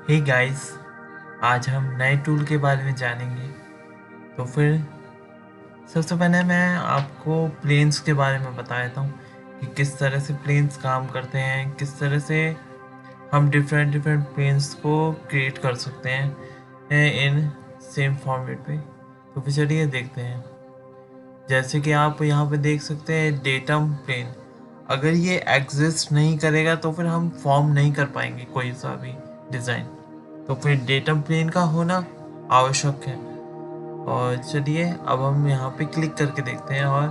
Hey guys, आज हम नए टूल के बारे में जानेंगे। तो फिर सबसे पहले मैं आपको प्लेन्स के बारे में बता देता हूँ कि किस तरह से प्लेन्स काम करते हैं, किस तरह से हम डिफरेंट डिफरेंट प्लेन्स को क्रिएट कर सकते हैं इन सेम फॉर्मेट पे। तो फिर चलिए देखते हैं। जैसे कि आप यहाँ पे देख सकते हैं डेटम प्लेन। अगर ये एग्जिस्ट नहीं करेगा तो फिर हम फॉर्म नहीं कर पाएंगे कोई सा भी डिज़ाइन। तो फिर डेटम प्लेन का होना आवश्यक है। और चलिए अब हम यहाँ पे क्लिक करके देखते हैं और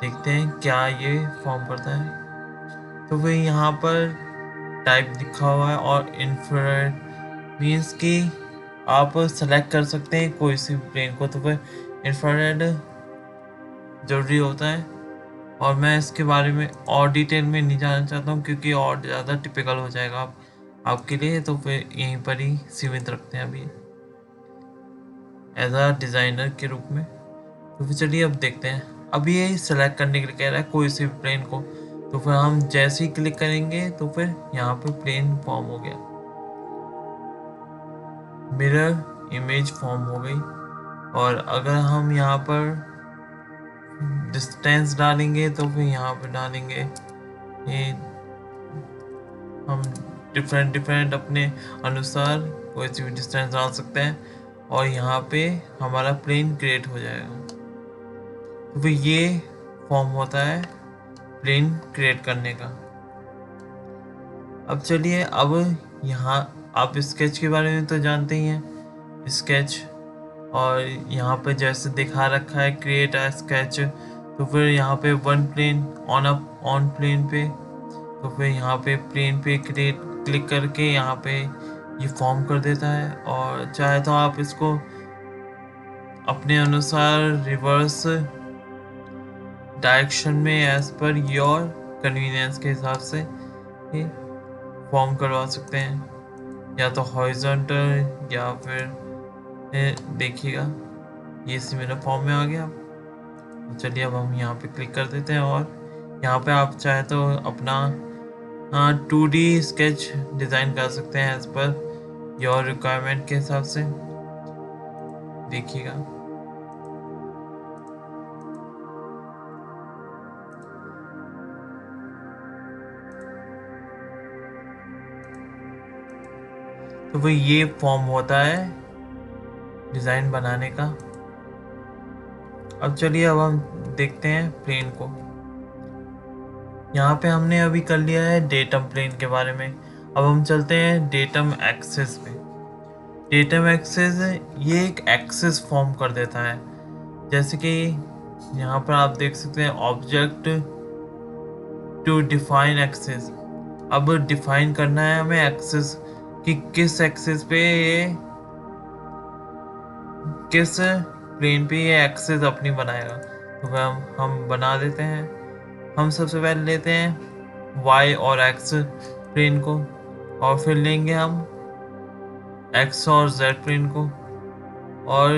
देखते हैं क्या ये फॉर्म करता है। तो फिर यहाँ पर टाइप लिखा हुआ है और इंफ्रारेड मीन्स कि आप सेलेक्ट कर सकते हैं कोई सी प्लेन को। तो फिर इंफ्रारेड ज़रूरी होता है। और मैं इसके बारे में और डिटेल में नहीं जानना चाहता हूँ क्योंकि और ज़्यादा टिपिकल हो जाएगा आपके लिए। तो फिर यहीं पर ही सीमित रखते हैं अभी एज अ डिज़ाइनर के रूप में। तो फिर चलिए अब देखते हैं। अब ये सेलेक्ट करने के लिए कह रहा है कोई सी प्लेन को। तो फिर हम जैसे ही क्लिक करेंगे तो फिर यहाँ पे प्लेन फॉर्म हो गया, मिरर इमेज फॉर्म हो गई। और अगर हम यहाँ पर डिस्टेंस डालेंगे तो फिर यहाँ पे डालेंगे ये हम डिफरेंट डिफरेंट अपने अनुसार कोई सी भी डिस्टेंस डाल सकते हैं और यहाँ पे हमारा प्लेन क्रिएट हो जाएगा। तो फिर ये फॉर्म होता है प्लेन क्रिएट करने का। अब चलिए अब यहाँ आप स्केच के बारे में तो जानते ही हैं, स्केच। और यहाँ पे जैसे दिखा रखा है क्रिएट अ स्केच। तो फिर यहाँ पे वन प्लेन ऑन प्लेन पे। तो फिर यहाँ पे प्लेन पे क्लिक करके यहाँ पे ये फॉर्म कर देता है। और चाहे तो आप इसको अपने अनुसार रिवर्स डायरेक्शन में एज पर योर कन्वीनियंस के हिसाब से ये फॉर्म करवा सकते हैं, या तो हॉरिजॉन्टल या फिर देखिएगा ये सिमिलर फॉर्म में आ गया। तो चलिए अब हम यहाँ पे क्लिक कर देते हैं और यहाँ पे आप चाहे तो अपना 2D स्केच डिज़ाइन कर सकते हैं एज पर योर रिक्वायरमेंट के हिसाब से। देखिएगा तो वो ये फॉर्म होता है डिज़ाइन बनाने का। अब चलिए अब हम देखते हैं प्लेन को। यहाँ पे हमने अभी कर लिया है डेटम प्लेन के बारे में। अब हम चलते हैं डेटम एक्सिस पे। डेटम एक्सिस ये एक एक्सिस फॉर्म कर देता है। जैसे कि यहाँ पर आप देख सकते हैं ऑब्जेक्ट टू डिफाइन एक्सिस। अब डिफाइन करना है हमें एक्सिस कि किस एक्सिस पे ये किस प्लेन पे ये एक्सिस अपनी बनाएगा। तो वह हम बना देते हैं। हम सबसे पहले लेते हैं वाई और एक्स प्लेन को और फिर लेंगे हम एक्स और जेड प्लेन को और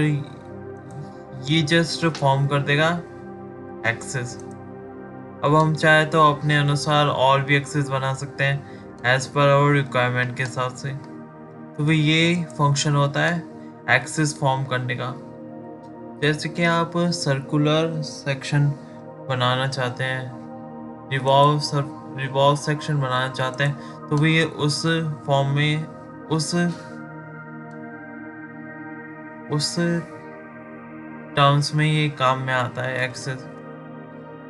ये जस्ट फॉर्म कर देगा एक्सिस। अब हम चाहे तो अपने अनुसार और भी एक्सिस बना सकते हैं एज पर आवर रिक्वायरमेंट के हिसाब से। तो फिर ये फंक्शन होता है एक्सिस फॉर्म करने का। जैसे कि आप सर्कुलर सेक्शन बनाना चाहते हैं, रिवॉल्व सेक्शन बनाना चाहते हैं, तो भी ये उस फॉर्म में उस टर्म्स में ये काम में आता है एक्सेस।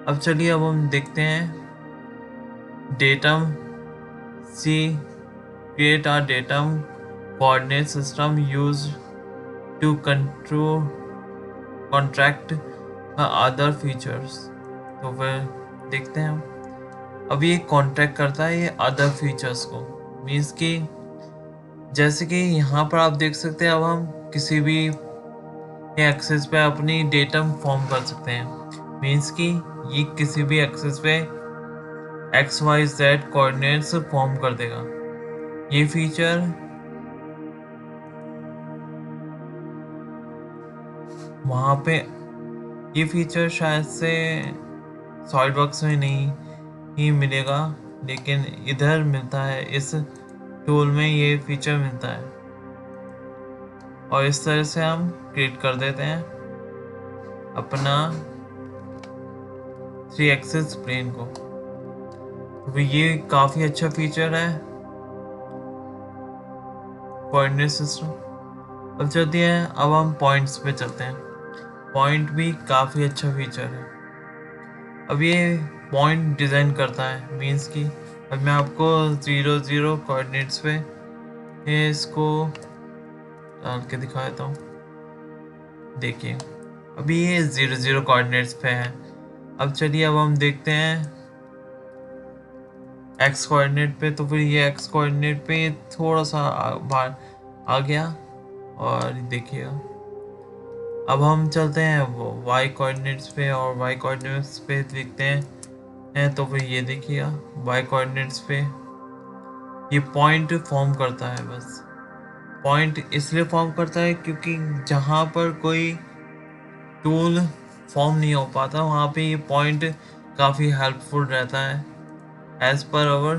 अब चलिए अब हम देखते हैं datum C create a datum coordinate system use to control contract other features. तो फिर देखते हैं हम। अब ये कॉन्ट्रैक्ट करता है ये अदर फीचर्स को। मीन्स कि जैसे कि यहाँ पर आप देख सकते हैं अब हम किसी भी एक्सेस पे अपनी डेटम फॉर्म कर सकते हैं। मीन्स कि ये किसी भी एक्सेस पे XYZ कोऑर्डिनेट्स फॉर्म कर देगा। ये फीचर वहाँ पे ये फीचर शायद से सॉलिडवर्क्स में नहीं ही मिलेगा, लेकिन इधर मिलता है इस टूल में ये फीचर मिलता है और इस तरह से हम क्रिएट कर देते हैं अपना 3 एक्सिस प्लेन को। तो ये काफ़ी अच्छा फीचर है कोऑर्डिनेट सिस्टम। अब चलते हैं, अब हम पॉइंट्स पे चलते हैं। पॉइंट भी काफ़ी अच्छा फीचर है। अब ये पॉइंट डिज़ाइन करता है, मीन्स कि अब मैं आपको 0 0 कोऑर्डिनेट्स पे ये इसको डाल के दिखा देता हूँ। देखिए अभी ये 0 0 कोऑर्डिनेट्स पे है। अब चलिए अब हम देखते हैं एक्स कोऑर्डिनेट पे। तो फिर ये एक्स कोऑर्डिनेट पे थोड़ा सा बाहर आ गया और देखिएगा। अब हम चलते हैं वाई कोऑर्डिनेट्स पे और वाई कोऑर्डिनेट्स पे देखते हैं। तो फिर ये देखिएगा वाई कोऑर्डिनेट्स पे ये पॉइंट फॉर्म करता है। बस पॉइंट इसलिए फॉर्म करता है क्योंकि जहाँ पर कोई टूल फॉर्म नहीं हो पाता वहाँ पे ये पॉइंट काफ़ी हेल्पफुल रहता है एज पर आवर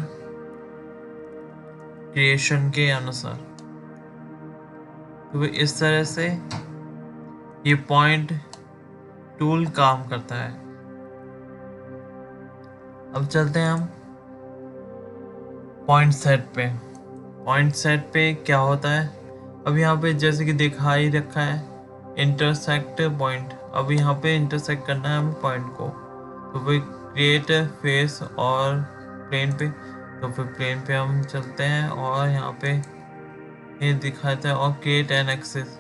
क्रिएशन के अनुसार। तो इस तरह से ये पॉइंट टूल काम करता है। अब चलते हैं हम पॉइंट सेट पे। पॉइंट सेट पे क्या होता है, अब यहाँ पे जैसे कि दिखा ही रखा है इंटरसेक्ट पॉइंट। अब यहाँ पे इंटरसेक्ट करना है हमें पॉइंट को। तो फिर क्रिएट फेस और प्लेन पे, तो फिर प्लेन पे हम चलते हैं और यहाँ पे ये दिखाता है और क्रिएट एन एक्सिस।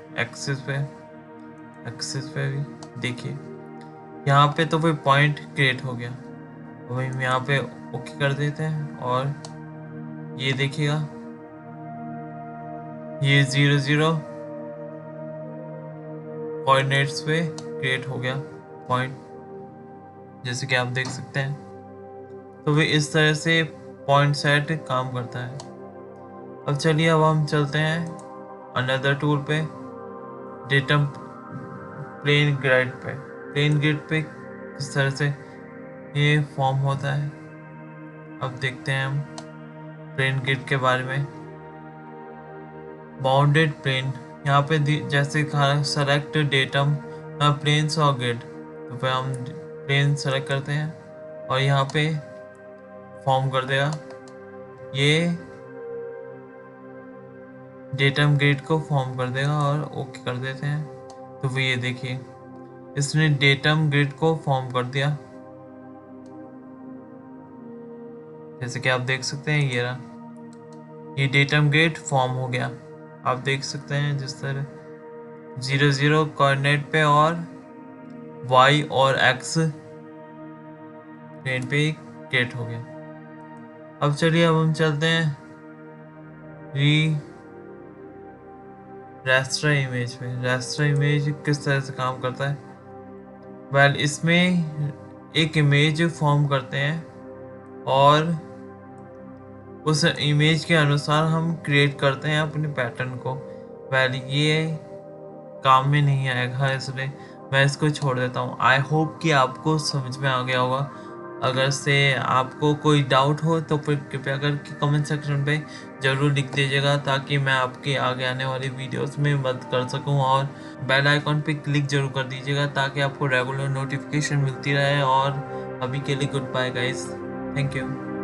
एक्सिस पे भी देखिए यहाँ पे तो फिर पॉइंट क्रिएट हो गया। तो वही यहाँ पे ओके कर देते हैं और ये देखिएगा ये 0 0 कोऑर्डिनेट्स पे क्रिएट हो गया पॉइंट, जैसे कि आप देख सकते हैं। तो वे इस तरह से पॉइंट सेट काम करता है। अब चलिए अब हम चलते हैं अनदर टूल पे, डेटम प्लेन ग्रिड पे। प्लेन ग्रिड पे किस तरह से ये फॉर्म होता है अब देखते हैं हम प्लेन ग्रिड के बारे में। बाउंडेड प्लेन, यहाँ पे जैसे कहा सेलेक्ट डेटम प्लेन्स और ग्रिड। तो फिर हम प्लेन सेलेक्ट करते हैं और यहाँ पे फॉर्म कर देगा ये डेटम ग्रिड को फॉर्म कर देगा और ओके कर देते हैं। तो फिर ये देखिए इसने डेटम ग्रिड को फॉर्म कर दिया, जैसे कि आप देख सकते हैं ये रहा, ये डेटम ग्रिड फॉर्म हो गया। आप देख सकते हैं जिस तरह 0 0 कोऑर्डिनेट पे और वाई और एक्स प्लेन पे क्रिएट हो गया। अब चलिए अब हम चलते हैं रास्टर इमेज पे। रास्टर इमेज किस तरह से काम करता है, वेल इसमें एक इमेज फॉर्म करते हैं और उस इमेज के अनुसार हम क्रिएट करते हैं अपने पैटर्न को। वेल ये काम में नहीं आएगा इसलिए मैं इसको छोड़ देता हूँ। आई होप कि आपको समझ में आ गया होगा। अगर से आपको कोई डाउट हो तो फिर कृपया करके कमेंट सेक्शन पे ज़रूर लिख दीजिएगा ताकि मैं आपके आगे आने वाली वीडियोस में मदद कर सकूं। और बेल आइकॉन पे क्लिक जरूर कर दीजिएगा ताकि आपको रेगुलर नोटिफिकेशन मिलती रहे। और अभी के लिए good bye guys, thank you.